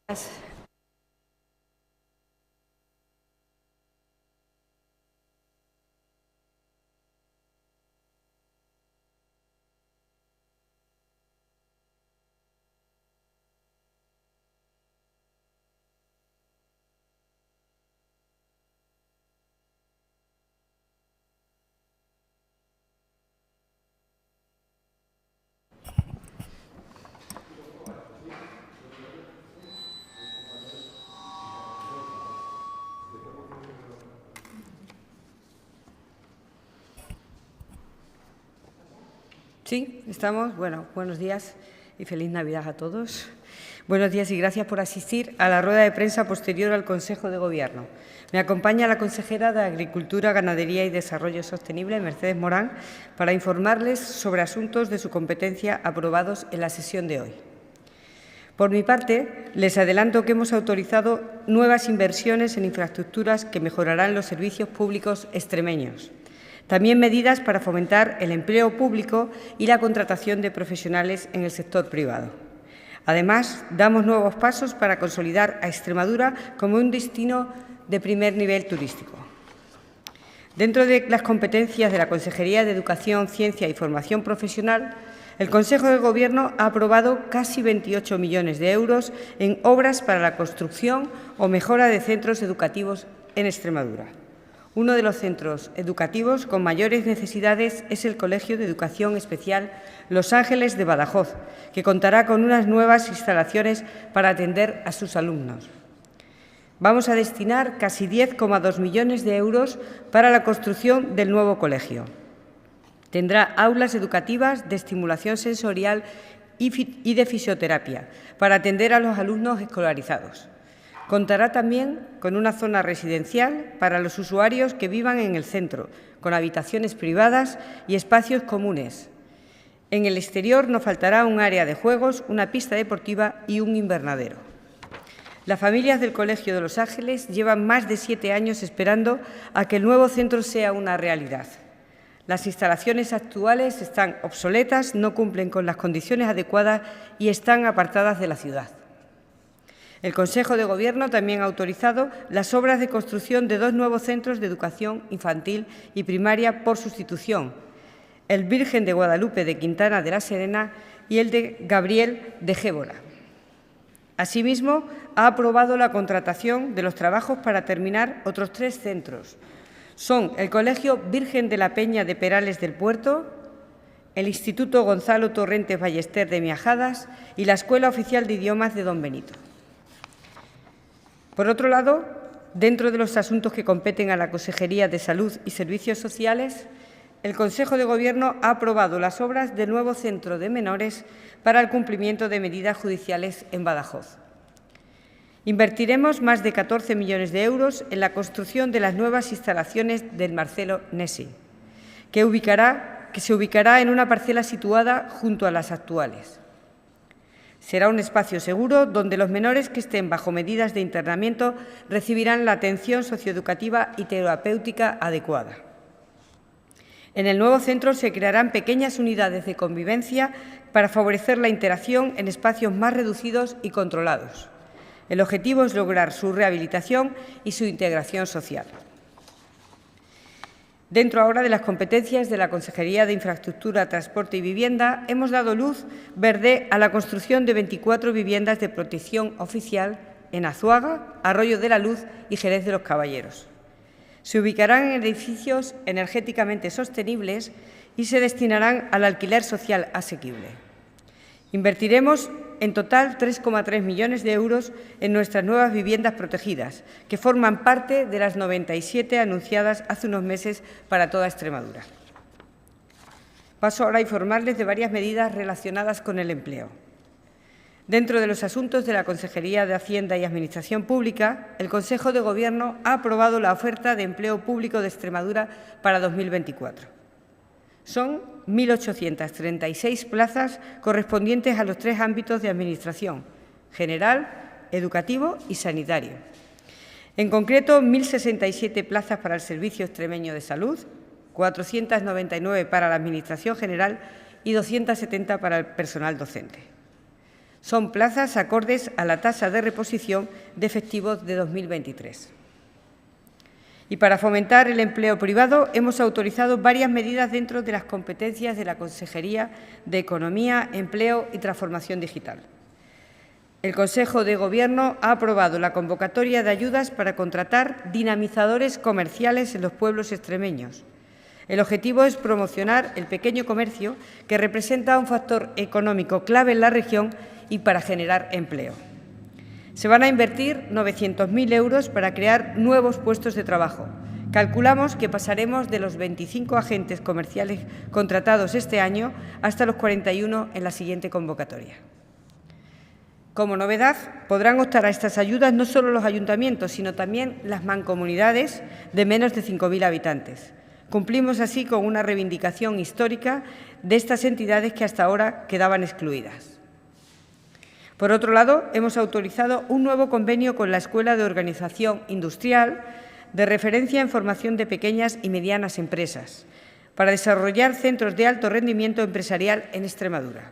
Gracias. Sí, estamos. Bueno, buenos días y feliz Navidad a todos. Buenos días y gracias por asistir a la rueda de prensa posterior al Consejo de Gobierno. Me acompaña la consejera de Agricultura, Ganadería y Desarrollo Sostenible, Mercedes Morán, para informarles sobre asuntos de su competencia aprobados en la sesión de hoy. Por mi parte, les adelanto que hemos autorizado nuevas inversiones en infraestructuras que mejorarán los servicios públicos extremeños. También medidas para fomentar el empleo público y la contratación de profesionales en el sector privado. Además, damos nuevos pasos para consolidar a Extremadura como un destino de primer nivel turístico. Dentro de las competencias de la Consejería de Educación, Ciencia y Formación Profesional, el Consejo de Gobierno ha aprobado casi 28 millones de euros en obras para la construcción o mejora de centros educativos en Extremadura. Uno de los centros educativos con mayores necesidades es el Colegio de Educación Especial Los Ángeles de Badajoz, que contará con unas nuevas instalaciones para atender a sus alumnos. Vamos a destinar casi 10,2 millones de euros para la construcción del nuevo colegio. Tendrá aulas educativas de estimulación sensorial y de fisioterapia para atender a los alumnos escolarizados. Contará también con una zona residencial para los usuarios que vivan en el centro, con habitaciones privadas y espacios comunes. En el exterior no faltará un área de juegos, una pista deportiva y un invernadero. Las familias del Colegio de Los Ángeles llevan más de 7 años esperando a que el nuevo centro sea una realidad. Las instalaciones actuales están obsoletas, no cumplen con las condiciones adecuadas y están apartadas de la ciudad. El Consejo de Gobierno también ha autorizado las obras de construcción de 2 nuevos centros de educación infantil y primaria por sustitución, el Virgen de Guadalupe de Quintana de la Serena y el de Gabriel de Gébora. Asimismo, ha aprobado la contratación de los trabajos para terminar otros 3 centros. Son el Colegio Virgen de la Peña de Perales del Puerto, el Instituto Gonzalo Torrentes Ballester de Miajadas y la Escuela Oficial de Idiomas de Don Benito. Por otro lado, dentro de los asuntos que competen a la Consejería de Salud y Servicios Sociales, el Consejo de Gobierno ha aprobado las obras del nuevo centro de menores para el cumplimiento de medidas judiciales en Badajoz. Invertiremos más de 14 millones de euros en la construcción de las nuevas instalaciones del Marcelo Nessi, que se ubicará en una parcela situada junto a las actuales. Será un espacio seguro donde los menores que estén bajo medidas de internamiento recibirán la atención socioeducativa y terapéutica adecuada. En el nuevo centro se crearán pequeñas unidades de convivencia para favorecer la interacción en espacios más reducidos y controlados. El objetivo es lograr su rehabilitación y su integración social. Dentro ahora de las competencias de la Consejería de Infraestructura, Transporte y Vivienda, hemos dado luz verde a la construcción de 24 viviendas de protección oficial en Azuaga, Arroyo de la Luz y Jerez de los Caballeros. Se ubicarán en edificios energéticamente sostenibles y se destinarán al alquiler social asequible. Invertiremos en total 3,3 millones de euros en nuestras nuevas viviendas protegidas, que forman parte de las 97 anunciadas hace unos meses para toda Extremadura. Paso ahora a informarles de varias medidas relacionadas con el empleo. Dentro de los asuntos de la Consejería de Hacienda y Administración Pública, el Consejo de Gobierno ha aprobado la oferta de empleo público de Extremadura para 2024. Son 1.836 plazas correspondientes a los 3 ámbitos de administración: general, educativo y sanitario. En concreto, 1.067 plazas para el Servicio Extremeño de Salud, 499 para la Administración General y 270 para el personal docente. Son plazas acordes a la tasa de reposición de efectivos de 2023. Y para fomentar el empleo privado, hemos autorizado varias medidas dentro de las competencias de la Consejería de Economía, Empleo y Transformación Digital. El Consejo de Gobierno ha aprobado la convocatoria de ayudas para contratar dinamizadores comerciales en los pueblos extremeños. El objetivo es promocionar el pequeño comercio, que representa un factor económico clave en la región y para generar empleo. Se van a invertir 900.000 euros para crear nuevos puestos de trabajo. Calculamos que pasaremos de los 25 agentes comerciales contratados este año hasta los 41 en la siguiente convocatoria. Como novedad, podrán optar a estas ayudas no solo los ayuntamientos, sino también las mancomunidades de menos de 5.000 habitantes. Cumplimos así con una reivindicación histórica de estas entidades que hasta ahora quedaban excluidas. Por otro lado, hemos autorizado un nuevo convenio con la Escuela de Organización Industrial de referencia en formación de pequeñas y medianas empresas para desarrollar centros de alto rendimiento empresarial en Extremadura.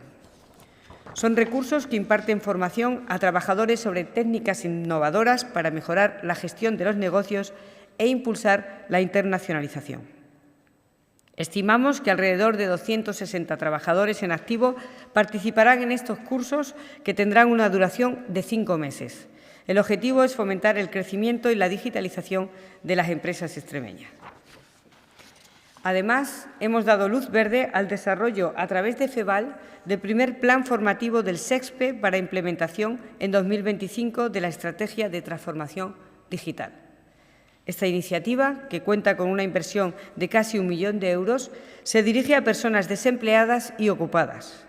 Son recursos que imparten formación a trabajadores sobre técnicas innovadoras para mejorar la gestión de los negocios e impulsar la internacionalización. Estimamos que alrededor de 260 trabajadores en activo participarán en estos cursos, que tendrán una duración de 5 meses. El objetivo es fomentar el crecimiento y la digitalización de las empresas extremeñas. Además, hemos dado luz verde al desarrollo, a través de FEVAL, del primer plan formativo del SEXPE para implementación en 2025 de la Estrategia de Transformación Digital. Esta iniciativa, que cuenta con una inversión de casi 1 millón de euros, se dirige a personas desempleadas y ocupadas.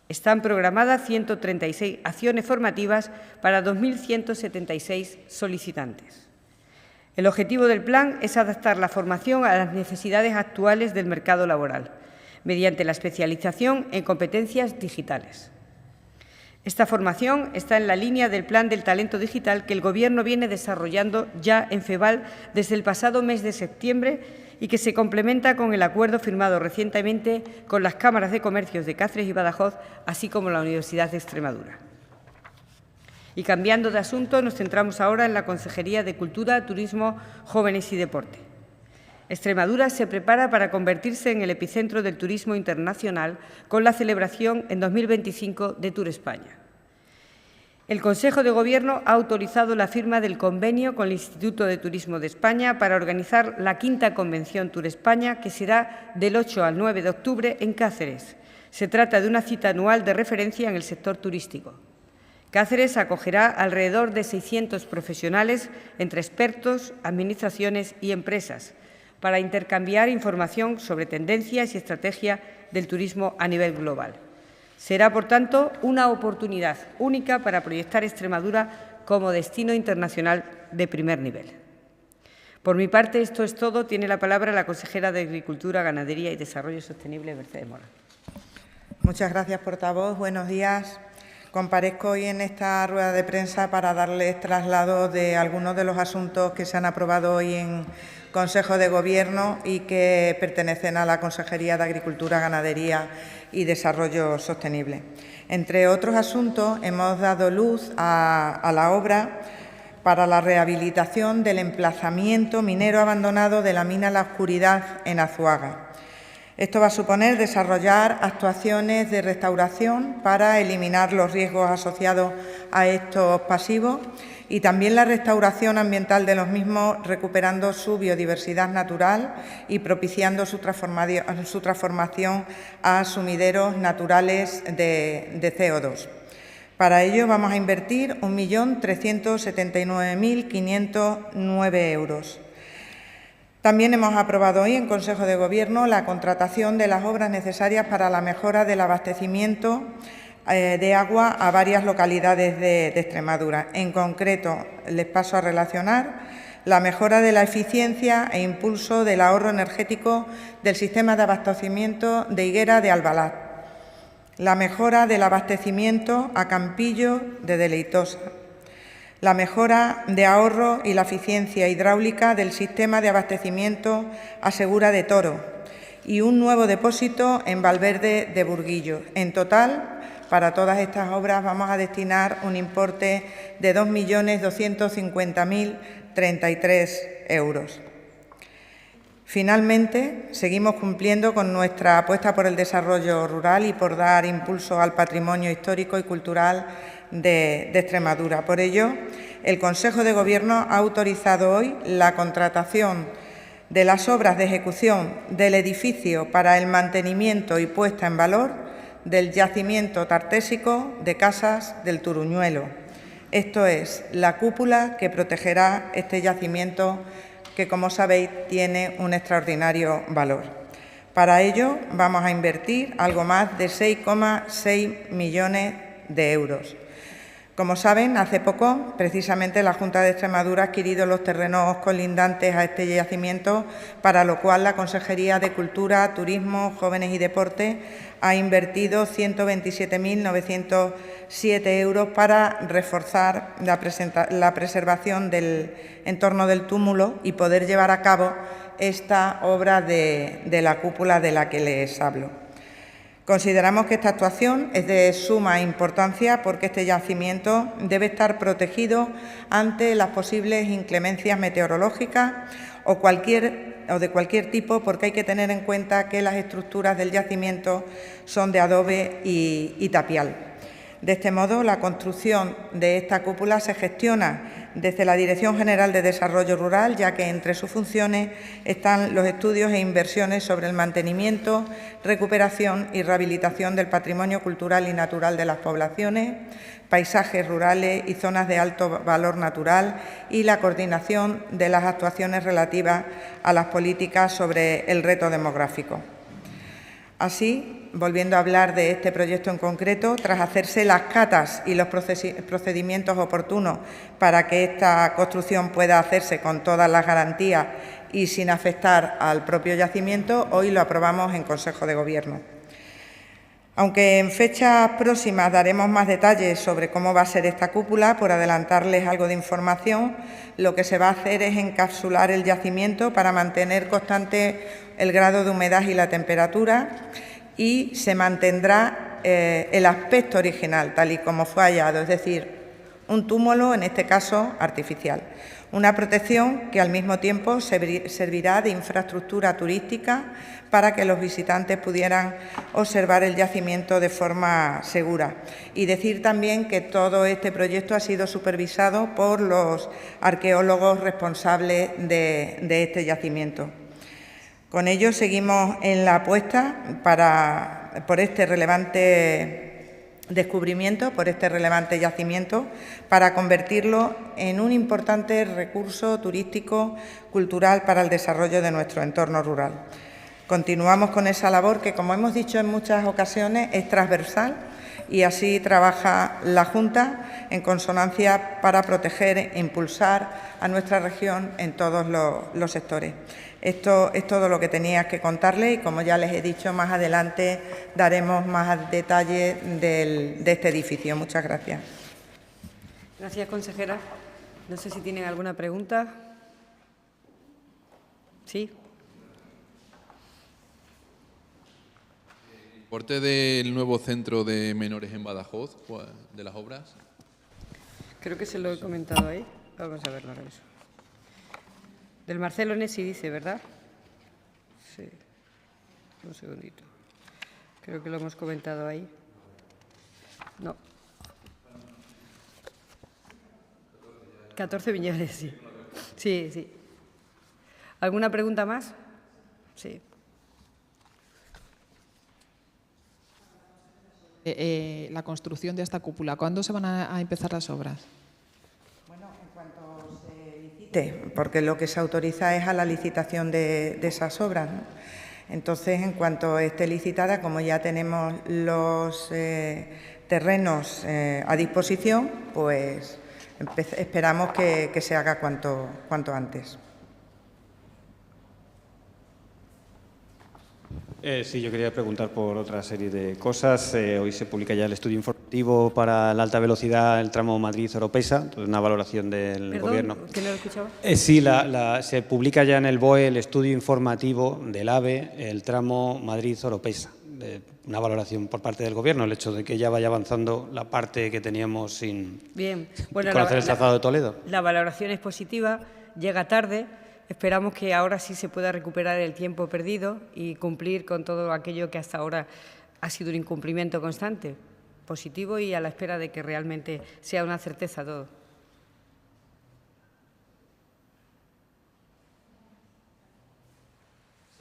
Están programadas 136 acciones formativas para 2.176 solicitantes. El objetivo del plan es adaptar la formación a las necesidades actuales del mercado laboral, mediante la especialización en competencias digitales. Esta formación está en la línea del Plan del Talento Digital que el Gobierno viene desarrollando ya en FEVAL desde el pasado mes de septiembre y que se complementa con el acuerdo firmado recientemente con las cámaras de comercios de Cáceres y Badajoz, así como la Universidad de Extremadura. Y cambiando de asunto, nos centramos ahora en la Consejería de Cultura, Turismo, Jóvenes y Deporte. Extremadura se prepara para convertirse en el epicentro del turismo internacional con la celebración en 2025 de Tour España. El Consejo de Gobierno ha autorizado la firma del convenio con el Instituto de Turismo de España para organizar la 5ª Convención Tour España, que será del 8 al 9 de octubre en Cáceres. Se trata de una cita anual de referencia en el sector turístico. Cáceres acogerá alrededor de 600 profesionales entre expertos, administraciones y empresas, para intercambiar información sobre tendencias y estrategia del turismo a nivel global. Será, por tanto, una oportunidad única para proyectar Extremadura como destino internacional de primer nivel. Por mi parte, esto es todo. Tiene la palabra la consejera de Agricultura, Ganadería y Desarrollo Sostenible, Mercedes Mora. Muchas gracias, portavoz. Buenos días. Comparezco hoy en esta rueda de prensa para darles traslado de algunos de los asuntos que se han aprobado hoy en Consejo de Gobierno y que pertenecen a la Consejería de Agricultura, Ganadería y Desarrollo Sostenible. Entre otros asuntos, hemos dado luz a la obra para la rehabilitación del emplazamiento minero abandonado de la mina La Oscuridad en Azuaga. Esto va a suponer desarrollar actuaciones de restauración para eliminar los riesgos asociados a estos pasivos y también la restauración ambiental de los mismos, recuperando su biodiversidad natural y propiciando su transformación a sumideros naturales de CO2. Para ello vamos a invertir 1.379.509 euros. También hemos aprobado hoy en Consejo de Gobierno la contratación de las obras necesarias para la mejora del abastecimiento de agua a varias localidades de Extremadura. En concreto, les paso a relacionar la mejora de la eficiencia e impulso del ahorro energético del sistema de abastecimiento de Higuera de Albalat, la mejora del abastecimiento a Campillo de Deleitosa, la mejora de ahorro y la eficiencia hidráulica del sistema de abastecimiento a Segura de Toro y un nuevo depósito en Valverde de Burguillo. En total, Para todas estas obras vamos a destinar un importe de 2.250.033 euros. Finalmente, seguimos cumpliendo con nuestra apuesta por el desarrollo rural y por dar impulso al patrimonio histórico y cultural de Extremadura. Por ello, el Consejo de Gobierno ha autorizado hoy la contratación de las obras de ejecución del edificio para el mantenimiento y puesta en valor del yacimiento tartésico de Casas del Turuñuelo. Esto es, la cúpula que protegerá este yacimiento que, como sabéis, tiene un extraordinario valor. Para ello, vamos a invertir algo más de 6,6 millones de euros. Como saben, hace poco, precisamente, la Junta de Extremadura ha adquirido los terrenos colindantes a este yacimiento, para lo cual la Consejería de Cultura, Turismo, Jóvenes y Deporte ha invertido 127.907 euros para reforzar la preservación del entorno del túmulo y poder llevar a cabo esta obra de la cúpula de la que les hablo. Consideramos que esta actuación es de suma importancia porque este yacimiento debe estar protegido ante las posibles inclemencias meteorológicas o de cualquier tipo, porque hay que tener en cuenta que las estructuras del yacimiento son de adobe y tapial. De este modo, la construcción de esta cúpula se gestiona desde la Dirección General de Desarrollo Rural, ya que entre sus funciones están los estudios e inversiones sobre el mantenimiento, recuperación y rehabilitación del patrimonio cultural y natural de las poblaciones, paisajes rurales y zonas de alto valor natural y la coordinación de las actuaciones relativas a las políticas sobre el reto demográfico. Así, volviendo a hablar de este proyecto en concreto, tras hacerse las catas y los procedimientos oportunos para que esta construcción pueda hacerse con todas las garantías y sin afectar al propio yacimiento, hoy lo aprobamos en Consejo de Gobierno. Aunque en fechas próximas daremos más detalles sobre cómo va a ser esta cúpula, por adelantarles algo de información, lo que se va a hacer es encapsular el yacimiento para mantener constante el grado de humedad y la temperatura, y se mantendrá el aspecto original, tal y como fue hallado, es decir, un túmulo, en este caso, artificial. Una protección que al mismo tiempo servirá de infraestructura turística para que los visitantes pudieran observar el yacimiento de forma segura. Y decir también que todo este proyecto ha sido supervisado por los arqueólogos responsables de este yacimiento. Con ello seguimos en la apuesta por este relevante descubrimiento, por este relevante yacimiento, para convertirlo en un importante recurso turístico cultural para el desarrollo de nuestro entorno rural. Continuamos con esa labor que, como hemos dicho en muchas ocasiones, es transversal, y así trabaja la Junta en consonancia para proteger e impulsar a nuestra región en todos los sectores. Esto es todo lo que tenía que contarles y, como ya les he dicho, más adelante daremos más detalles de este edificio. Muchas gracias. Gracias, consejera. No sé si tienen alguna pregunta. Sí. ¿El importe del nuevo centro de menores en Badajoz, de las obras? Creo que se lo he comentado ahí. Vamos a verlo ahora mismo. Del Marcelo Nessi dice, ¿verdad? Sí. Un segundito. Creo que lo hemos comentado ahí. No. 14 millones, sí. Sí, sí. ¿Alguna pregunta más? Sí. La construcción de esta cúpula, ¿cuándo se van a empezar las obras? Bueno, en cuanto se licite, porque lo que se autoriza es a la licitación de esas obras, ¿no? Entonces, en cuanto esté licitada, como ya tenemos los terrenos a disposición, pues esperamos que se haga cuanto antes. Sí, yo quería preguntar por otra serie de cosas. Hoy se publica ya el estudio informativo para la alta velocidad, el tramo Madrid-Oropesa, una valoración del Gobierno. ¿Que no lo escuchaba? Sí, se publica ya en el BOE el estudio informativo del AVE, el tramo Madrid-Oropesa. una valoración por parte del Gobierno, el hecho de que ya vaya avanzando la parte que teníamos sin conocer el Trazado de Toledo. La valoración es positiva, llega tarde. Esperamos que ahora sí se pueda recuperar el tiempo perdido y cumplir con todo aquello que hasta ahora ha sido un incumplimiento constante, positivo y a la espera de que realmente sea una certeza todo.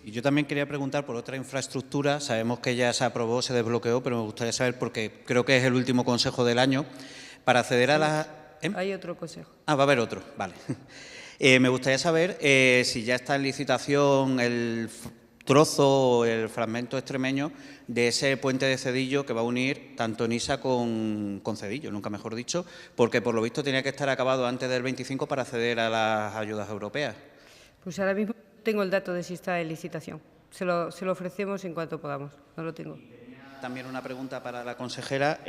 Y yo también quería preguntar por otra infraestructura. Sabemos que ya se aprobó, se desbloqueó, pero me gustaría saber, porque creo que es el último consejo del año, para acceder a la... Hay otro consejo. Ah, va a haber otro, vale. Me gustaría saber si ya está en licitación el trozo, el fragmento extremeño de ese puente de Cedillo que va a unir tanto Nisa con Cedillo, nunca mejor dicho, porque por lo visto tenía que estar acabado antes del 25 para acceder a las ayudas europeas. Pues ahora mismo tengo el dato de si está en licitación. Se lo ofrecemos en cuanto podamos. No lo tengo. También una pregunta para la consejera.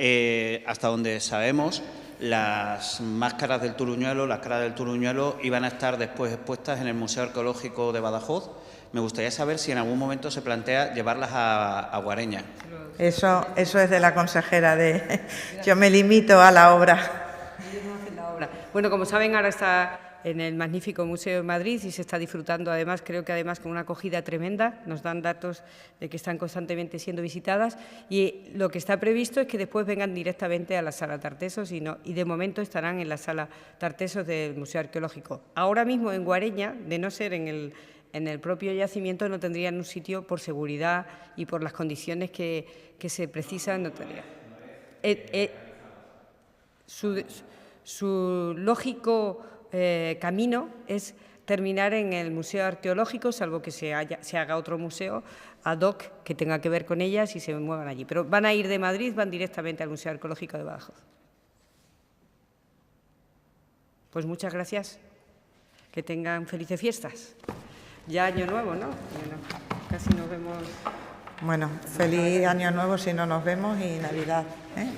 Hasta donde sabemos, las máscaras del Turuñuelo, las caras del Turuñuelo, iban a estar después expuestas en el Museo Arqueológico de Badajoz. Me gustaría saber si en algún momento se plantea llevarlas a Guareña. Eso es de la consejera. Yo me limito a la obra. Ellos no hacen la obra. Bueno, como saben, ahora está en el magnífico Museo de Madrid y se está disfrutando, además, creo que además con una acogida tremenda. Nos dan datos de que están constantemente siendo visitadas y lo que está previsto es que después vengan directamente a la Sala Tartesos y de momento estarán en la Sala Tartesos del Museo Arqueológico. Ahora mismo en Guareña, de no ser en el propio yacimiento, no tendrían un sitio por seguridad y por las condiciones que se precisan. No tendría. Su lógico camino es terminar en el Museo Arqueológico, salvo que se haga otro museo ad hoc que tenga que ver con ellas y se muevan allí. Pero van a ir de Madrid, van directamente al Museo Arqueológico de Badajoz. Pues muchas gracias. Que tengan felices fiestas. Ya Año Nuevo, ¿no? Bueno, casi nos vemos. Bueno, feliz Año Nuevo si no nos vemos y Navidad, ¿eh?